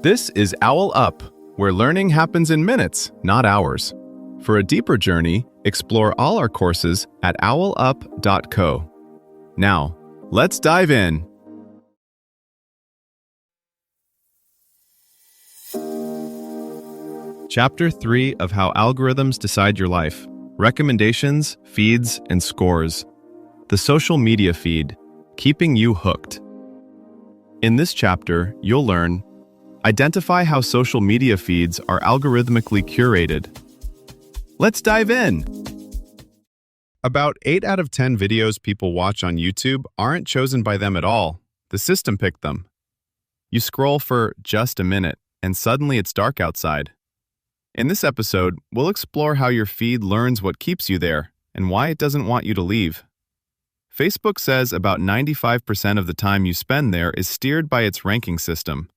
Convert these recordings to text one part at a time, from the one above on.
This is OwlUp, where learning happens in minutes, not hours. For a deeper journey, explore all our courses at owlup.co. Now, let's dive in. Chapter 3 of How Algorithms Decide Your Life: Recommendations, Feeds, and Scores. The social media feed, keeping you hooked. In this chapter, you'll learn: identify how social media feeds are algorithmically curated. Let's dive in! About 8 out of 10 videos people watch on YouTube aren't chosen by them at all. The system picked them. You scroll for just a minute, and suddenly it's dark outside. In this episode, we'll explore how your feed learns what keeps you there and why it doesn't want you to leave. Facebook says about 95% of the time you spend there is steered by its ranking system.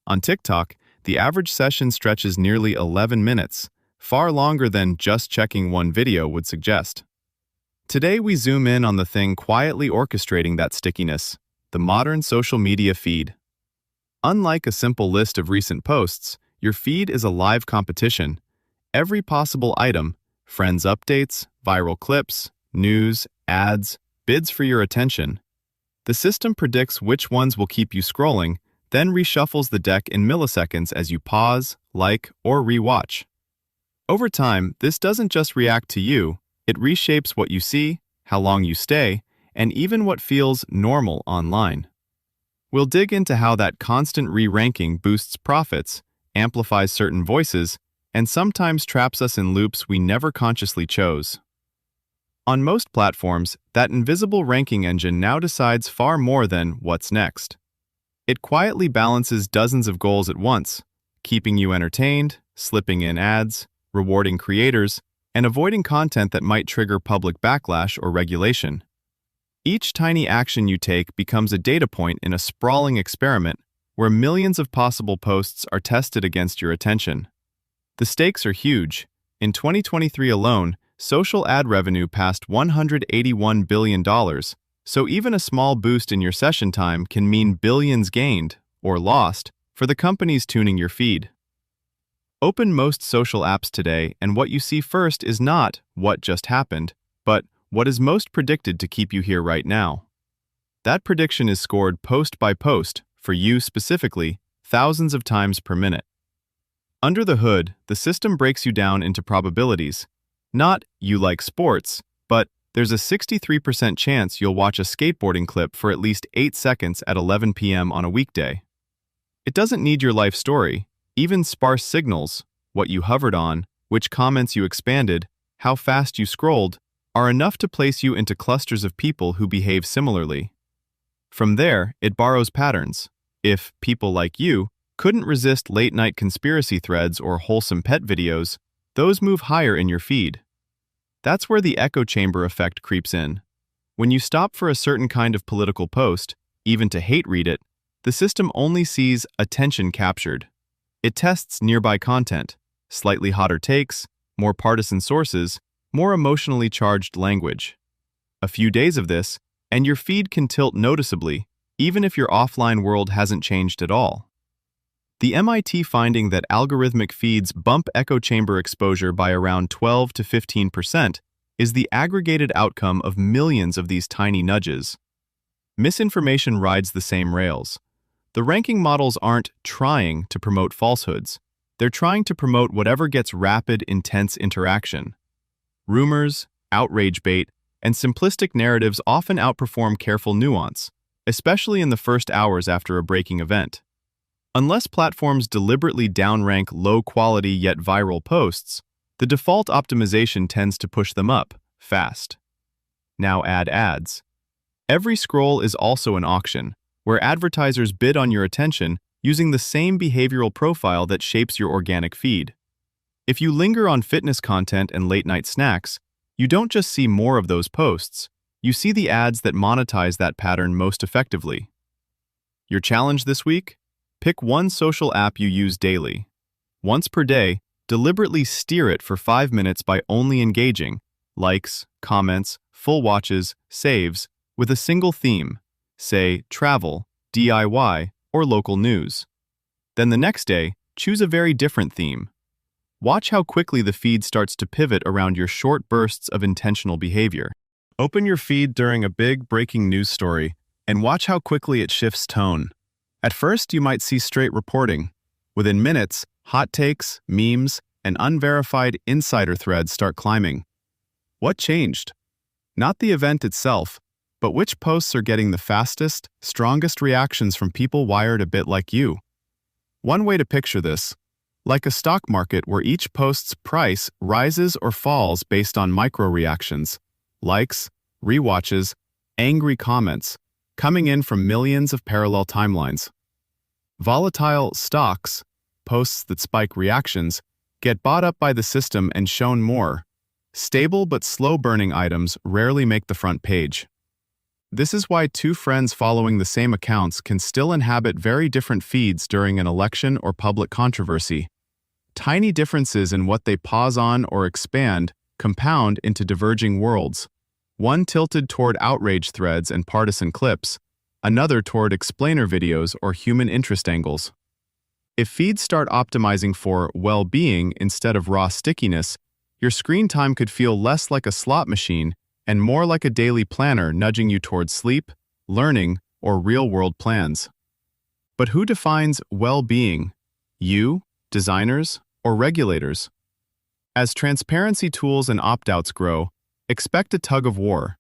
On TikTok, the average session stretches nearly 11 minutes, far longer than just checking one video would suggest. Today we zoom in on the thing quietly orchestrating that stickiness: the modern social media feed. Unlike a simple list of recent posts, your feed is a live competition. Every possible item, friends' updates, viral clips, news, ads, bids for your attention. The system predicts which ones will keep you scrolling, then reshuffles the deck in milliseconds as you pause, like, or rewatch. Over time, this doesn't just react to you, it reshapes what you see, how long you stay, and even what feels normal online. We'll dig into how that constant re-ranking boosts profits, amplifies certain voices, and sometimes traps us in loops we never consciously chose. On most platforms, that invisible ranking engine now decides far more than what's next. It quietly balances dozens of goals at once, keeping you entertained, slipping in ads, rewarding creators, and avoiding content that might trigger public backlash or regulation. Each tiny action you take becomes a data point in a sprawling experiment where millions of possible posts are tested against your attention. The stakes are huge. In 2023 alone, social ad revenue passed $181 billion, so even a small boost in your session time can mean billions gained, or lost, for the companies tuning your feed. Open most social apps today, and what you see first is not what just happened, but what is most predicted to keep you here right now. That prediction is scored post by post, for you specifically, thousands of times per minute. Under the hood, the system breaks you down into probabilities. Not, you like sports, but there's a 63% chance you'll watch a skateboarding clip for at least 8 seconds at 11 p.m. on a weekday. It doesn't need your life story. Even sparse signals, what you hovered on, which comments you expanded, how fast you scrolled, are enough to place you into clusters of people who behave similarly. From there, it borrows patterns. If people like you couldn't resist late-night conspiracy threads or wholesome pet videos, those move higher in your feed. That's where the echo chamber effect creeps in. When you stop for a certain kind of political post, even to hate read it, the system only sees attention captured. It tests nearby content, slightly hotter takes, more partisan sources, more emotionally charged language. A few days of this, and your feed can tilt noticeably, even if your offline world hasn't changed at all. The MIT finding that algorithmic feeds bump echo chamber exposure by around 12 to 15% is the aggregated outcome of millions of these tiny nudges. Misinformation rides the same rails. The ranking models aren't trying to promote falsehoods. They're trying to promote whatever gets rapid, intense interaction. Rumors, outrage bait, and simplistic narratives often outperform careful nuance, especially in the first hours after a breaking event. Unless platforms deliberately downrank low-quality yet viral posts, the default optimization tends to push them up, fast. Now add ads. Every scroll is also an auction, where advertisers bid on your attention using the same behavioral profile that shapes your organic feed. If you linger on fitness content and late-night snacks, you don't just see more of those posts, you see the ads that monetize that pattern most effectively. Your challenge this week? Pick one social app you use daily. Once per day, deliberately steer it for 5 minutes by only engaging, likes, comments, full watches, saves, with a single theme, say travel, DIY, or local news. Then the next day, choose a very different theme. Watch how quickly the feed starts to pivot around your short bursts of intentional behavior. Open your feed during a big breaking news story and watch how quickly it shifts tone. At first, you might see straight reporting. Within minutes, hot takes, memes, and unverified insider threads start climbing. What changed? Not the event itself, but which posts are getting the fastest, strongest reactions from people wired a bit like you. One way to picture this, like a stock market where each post's price rises or falls based on micro-reactions, likes, rewatches, angry comments, coming in from millions of parallel timelines. Volatile stocks, posts that spike reactions, get bought up by the system and shown more. Stable but slow-burning items rarely make the front page. This is why two friends following the same accounts can still inhabit very different feeds during an election or public controversy. Tiny differences in what they pause on or expand compound into diverging worlds, one tilted toward outrage threads and partisan clips, another toward explainer videos or human interest angles. If feeds start optimizing for well-being instead of raw stickiness, your screen time could feel less like a slot machine and more like a daily planner nudging you towards sleep, learning, or real-world plans. But who defines well-being? You, designers, or regulators? As transparency tools and opt-outs grow, expect a tug of war.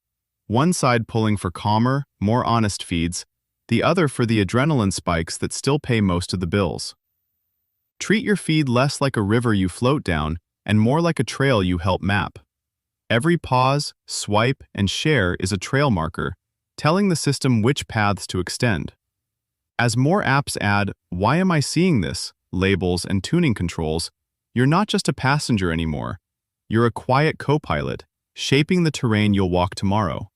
One side pulling for calmer, more honest feeds, the other for the adrenaline spikes that still pay most of the bills. Treat your feed less like a river you float down and more like a trail you help map. Every pause, swipe, and share is a trail marker, telling the system which paths to extend. As more apps add "Why am I seeing this?" labels and tuning controls, you're not just a passenger anymore. You're a quiet co-pilot, shaping the terrain you'll walk tomorrow.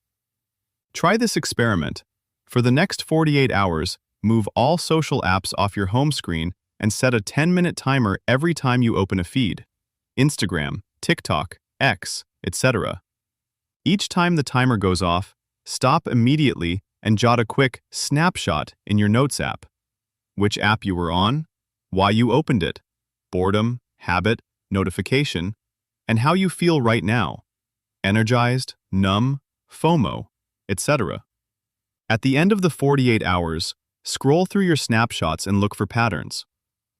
Try this experiment. For the next 48 hours, move all social apps off your home screen and set a 10-minute timer every time you open a feed. Instagram, TikTok, X, etc. Each time the timer goes off, stop immediately and jot a quick snapshot in your Notes app. Which app you were on, why you opened it, boredom, habit, notification, and how you feel right now. Energized, numb, FOMO, etc. At the end of the 48 hours, scroll through your snapshots and look for patterns.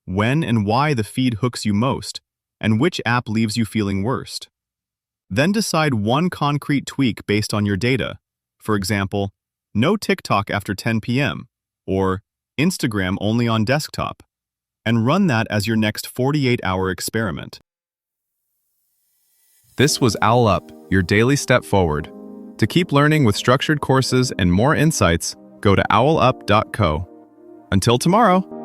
When and why the feed hooks you most, and which app leaves you feeling worst. Then decide one concrete tweak based on your data. For example, no TikTok after 10 p.m. or Instagram only on desktop, and run that as your next 48-hour experiment. This was OwlUp, your daily step forward. To keep learning with structured courses and more insights, go to owlup.co. Until tomorrow!